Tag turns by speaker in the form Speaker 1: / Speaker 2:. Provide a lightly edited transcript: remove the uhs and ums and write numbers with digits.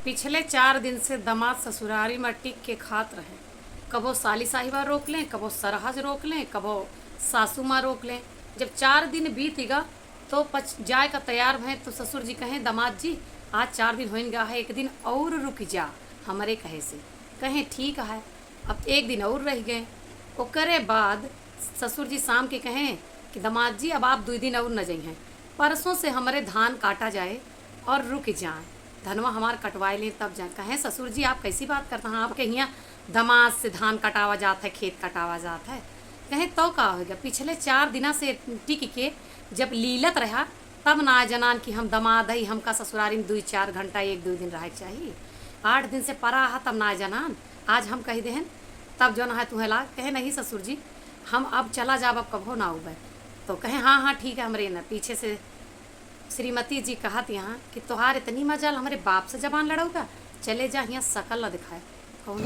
Speaker 1: पिछले 4 दिन से दामाद ससुरारी में टिक के खात रहे। कबो साली साहिबा रोक लें, कबो सरहज रोक लें, कबो सासू माँ रोक लें। जब 4 दिन बीतेगा तो पच जाए का तैयार भैं तो ससुर जी कहें दामाद जी आज 4 दिन होइन गया है, एक दिन और रुक जा। हमारे कहे से कहें ठीक है, अब एक दिन और रह गए। ओकरे बाद ससुर जी शाम के कहें कि दामाद जी अब आप 2 दिन और न जाइए, परसों से हमारे धान काटा जाए और रुक जाए, धनवा हमार कटवाए लें तब जाए। कहें ससुर जी आप कैसी बात करते हैं, आपके यहाँ दामाद से धान कटावा जाता है, खेत कटावा जाता है। कहें तो का हो गया, पिछले 4 दिन से टिक के जब लीलत रहा तब ना जनान कि हम दामाद है, हमका ससुरारी में 2-4 घंटा 1-2 दिन रहे चाहिए। 8 दिन से परा हा तब ना जनान आज हम कही देहन तब जो ना है तुम्हें ला। कहे नहीं ससुर जी हम अब चला जाब, अब कभो ना उबे। तो कहें हाँ हाँ ठीक है। हमरे न पीछे से श्रीमती जी कहत यहाँ कि तोहार इतनी मजाल हमारे बाप से जबान लड़ौगा, चले जा यहाँ शकल न दिखाए कौन